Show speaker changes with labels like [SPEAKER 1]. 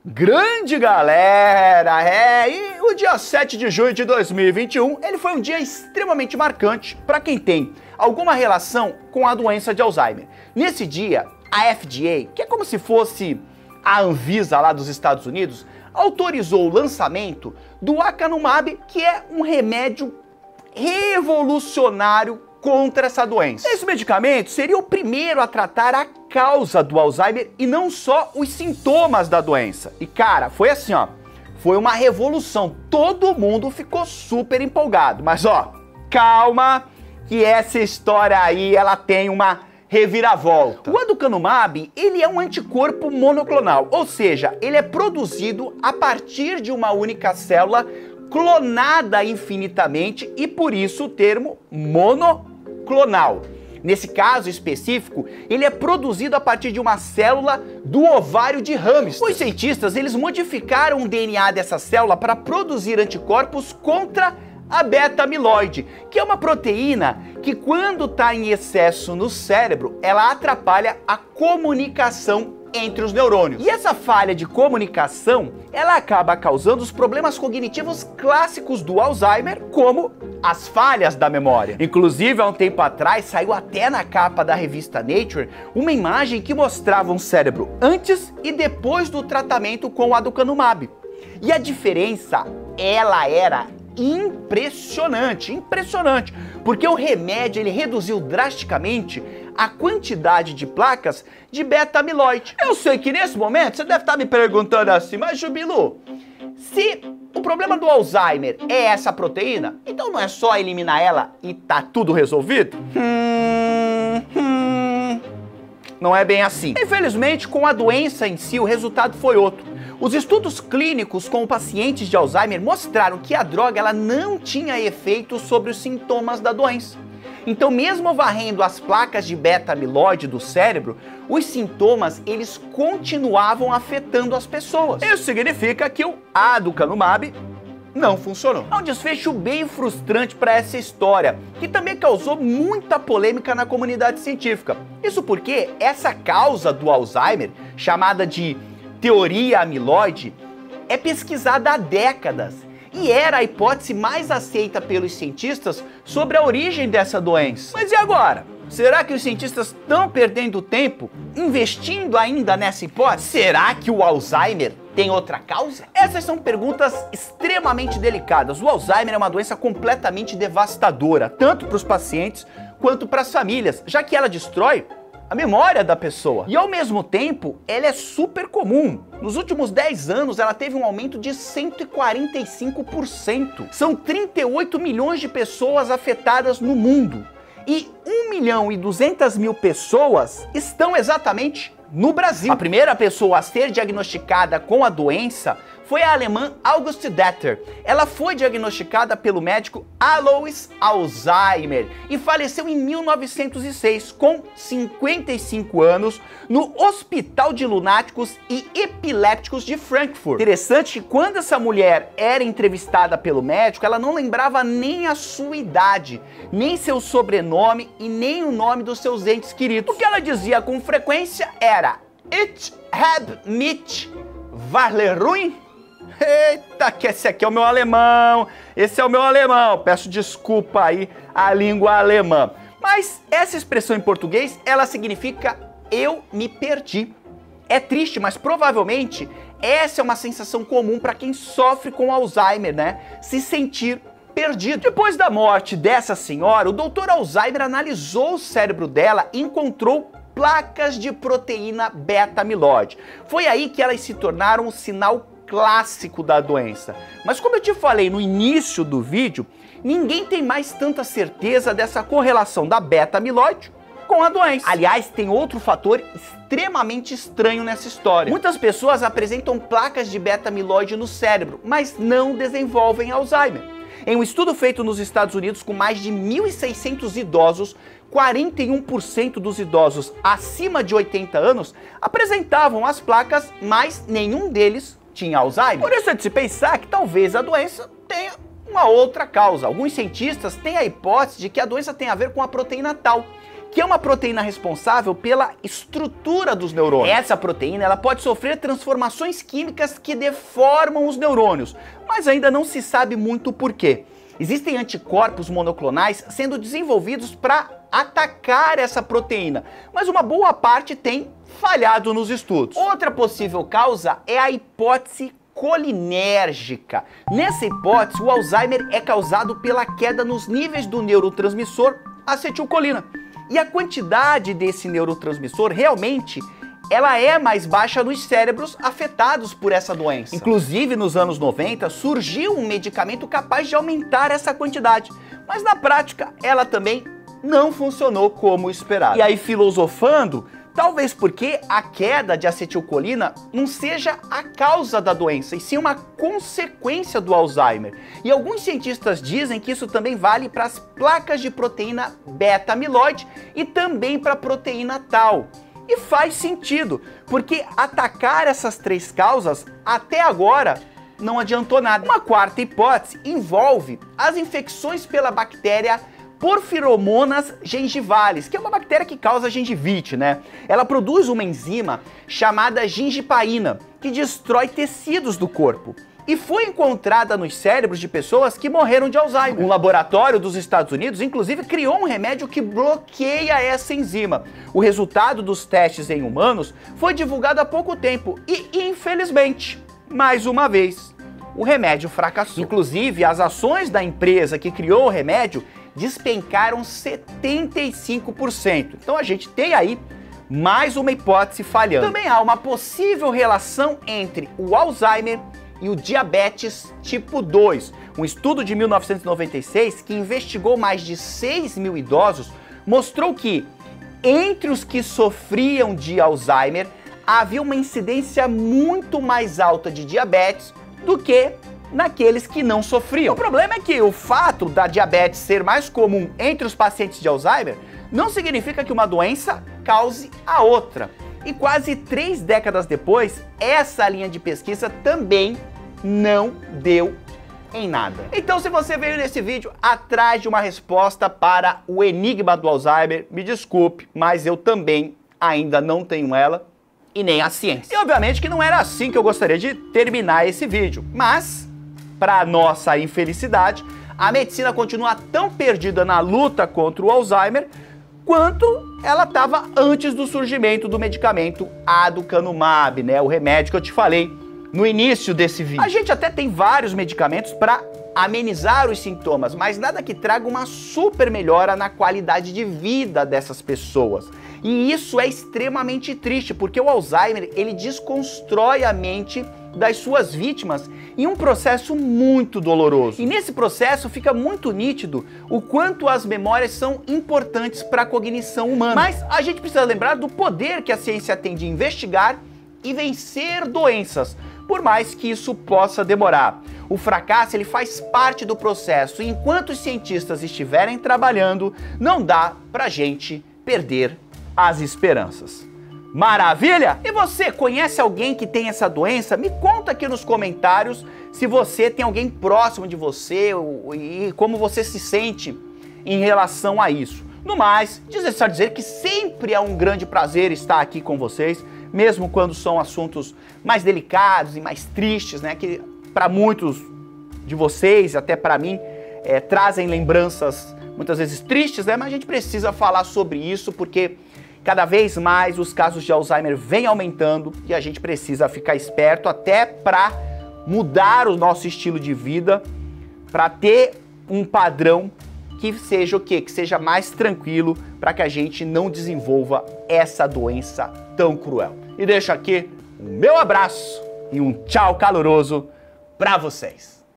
[SPEAKER 1] Grande galera! E o dia 7 de junho de 2021, ele foi um dia extremamente marcante para quem tem alguma relação com a doença de Alzheimer. Nesse dia, a FDA, que é como se fosse a Anvisa lá dos Estados Unidos, autorizou o lançamento do acanumab, que é um remédio revolucionário contra essa doença. Esse medicamento seria o primeiro a tratar a causa do Alzheimer e não só os sintomas da doença. E cara, foi assim, ó, foi uma revolução. Todo mundo ficou super empolgado. Mas ó, calma, que essa história aí, ela tem uma reviravolta. O aducanumab, ele é um anticorpo monoclonal, ou seja, ele é produzido a partir de uma única célula clonada infinitamente e por isso o termo monoclonal. Nesse caso específico, ele é produzido a partir de uma célula do ovário de hamster. Os cientistas, eles modificaram o DNA dessa célula para produzir anticorpos contra a beta-amiloide, que é uma proteína que quando está em excesso no cérebro, ela atrapalha a comunicação entre os neurônios. E essa falha de comunicação, ela acaba causando os problemas cognitivos clássicos do Alzheimer, como as falhas da memória. Inclusive, há um tempo atrás, saiu até na capa da revista Nature uma imagem que mostrava um cérebro antes e depois do tratamento com o aducanumab. E a diferença, ela era impressionante, porque o remédio ele reduziu drasticamente a quantidade de placas de beta-amiloide. Eu sei que nesse momento você deve estar me perguntando assim, mas Jubilu, se o problema do Alzheimer é essa proteína, então não é só eliminar ela e tá tudo resolvido? Não é bem assim. Infelizmente, com a doença em si, o resultado foi outro. Os estudos clínicos com pacientes de Alzheimer mostraram que a droga ela não tinha efeito sobre os sintomas da doença. Então, mesmo varrendo as placas de beta-amiloide do cérebro, os sintomas eles continuavam afetando as pessoas. Isso significa que o aducanumab não funcionou. É um desfecho bem frustrante para essa história, que também causou muita polêmica na comunidade científica. Isso porque essa causa do Alzheimer, chamada de teoria amiloide, é pesquisada há décadas e era a hipótese mais aceita pelos cientistas sobre a origem dessa doença. Mas e agora? Será que os cientistas estão perdendo tempo investindo ainda nessa hipótese? Será que o Alzheimer tem outra causa? Essas são perguntas extremamente delicadas. O Alzheimer é uma doença completamente devastadora, tanto para os pacientes quanto para as famílias, já que ela destrói a memória da pessoa. E ao mesmo tempo, ela é super comum. Nos últimos 10 anos, ela teve um aumento de 145%. São 38 milhões de pessoas afetadas no mundo. E 1.200.000 pessoas estão exatamente no Brasil. A primeira pessoa a ser diagnosticada com a doença foi a alemã Auguste Deter. Ela foi diagnosticada pelo médico Alois Alzheimer e faleceu em 1906, com 55 anos, no Hospital de Lunáticos e Epilépticos de Frankfurt. Interessante que quando essa mulher era entrevistada pelo médico, ela não lembrava nem a sua idade, nem seu sobrenome e nem o nome dos seus entes queridos. O que ela dizia com frequência era Ich habe mich Varleruin. Eita, que esse aqui é o meu alemão, esse é o meu alemão, peço desculpa aí a língua alemã. Mas essa expressão em português, ela significa eu me perdi. É triste, mas provavelmente essa é uma sensação comum para quem sofre com Alzheimer, né? Se sentir perdido. Depois da morte dessa senhora, o Dr. Alzheimer analisou o cérebro dela e encontrou placas de proteína beta-amiloide. Foi aí que elas se tornaram um sinal clássico da doença. Mas como eu te falei no início do vídeo, ninguém tem mais tanta certeza dessa correlação da beta-amiloide com a doença. Aliás, tem outro fator extremamente estranho nessa história. Muitas pessoas apresentam placas de beta-amiloide no cérebro, mas não desenvolvem Alzheimer. Em um estudo feito nos Estados Unidos com mais de 1.600 idosos, 41% dos idosos acima de 80 anos apresentavam as placas, mas nenhum deles tinha Alzheimer. Por isso é de se pensar que talvez a doença tenha uma outra causa. Alguns cientistas têm a hipótese de que a doença tem a ver com a proteína tau, que é uma proteína responsável pela estrutura dos neurônios. Essa proteína ela pode sofrer transformações químicas que deformam os neurônios, mas ainda não se sabe muito o porquê. Existem anticorpos monoclonais sendo desenvolvidos para atacar essa proteína, mas uma boa parte tem falhado nos estudos. Outra possível causa é a hipótese colinérgica. Nessa hipótese, o Alzheimer é causado pela queda nos níveis do neurotransmissor acetilcolina. E a quantidade desse neurotransmissor realmente ela é mais baixa nos cérebros afetados por essa doença. Inclusive, nos anos 90, surgiu um medicamento capaz de aumentar essa quantidade, mas na prática ela também não funcionou como esperado. E aí, filosofando, talvez porque a queda de acetilcolina não seja a causa da doença, e sim uma consequência do Alzheimer. E alguns cientistas dizem que isso também vale para as placas de proteína beta-amiloide e também para a proteína tau. E faz sentido, porque atacar essas três causas até agora não adiantou nada. Uma quarta hipótese envolve as infecções pela bactéria Porphyromonas gingivalis, que é uma bactéria que causa gengivite, né? Ela produz uma enzima chamada gingipaína, que destrói tecidos do corpo. E foi encontrada nos cérebros de pessoas que morreram de Alzheimer. Um laboratório dos Estados Unidos, inclusive, criou um remédio que bloqueia essa enzima. O resultado dos testes em humanos foi divulgado há pouco tempo e, infelizmente, mais uma vez, o remédio fracassou. Inclusive, as ações da empresa que criou o remédio despencaram 75%. Então a gente tem aí mais uma hipótese falhando. Também há uma possível relação entre o Alzheimer e o diabetes tipo 2. Um estudo de 1996 que investigou mais de 6 mil idosos mostrou que entre os que sofriam de Alzheimer havia uma incidência muito mais alta de diabetes do que naqueles que não sofriam. O problema é que o fato da diabetes ser mais comum entre os pacientes de Alzheimer não significa que uma doença cause a outra. E quase 3 décadas depois, essa linha de pesquisa também não deu em nada. Então, se você veio nesse vídeo atrás de uma resposta para o enigma do Alzheimer, me desculpe, mas eu também ainda não tenho ela e nem a ciência. E obviamente que não era assim que eu gostaria de terminar esse vídeo, mas para nossa infelicidade, a medicina continua tão perdida na luta contra o Alzheimer quanto ela estava antes do surgimento do medicamento aducanumab, né? O remédio que eu te falei no início desse vídeo. A gente até tem vários medicamentos para amenizar os sintomas, mas nada que traga uma super melhora na qualidade de vida dessas pessoas. E isso é extremamente triste, porque o Alzheimer, ele desconstrói a mente das suas vítimas em um processo muito doloroso. E nesse processo fica muito nítido o quanto as memórias são importantes para a cognição humana. Mas a gente precisa lembrar do poder que a ciência tem de investigar e vencer doenças, por mais que isso possa demorar. O fracasso ele faz parte do processo e enquanto os cientistas estiverem trabalhando, não dá pra gente perder as esperanças. Maravilha? E você conhece alguém que tem essa doença? Me conta aqui nos comentários se você tem alguém próximo de você e como você se sente em relação a isso. No mais, só dizer que sempre é um grande prazer estar aqui com vocês, mesmo quando são assuntos mais delicados e mais tristes, né? Que para muitos de vocês, até para mim, trazem lembranças muitas vezes tristes, né? Mas a gente precisa falar sobre isso porque cada vez mais os casos de Alzheimer vêm aumentando e a gente precisa ficar esperto até para mudar o nosso estilo de vida, para ter um padrão que seja o quê? Que seja mais tranquilo para que a gente não desenvolva essa doença tão cruel. E deixo aqui o meu abraço e um tchau caloroso para vocês.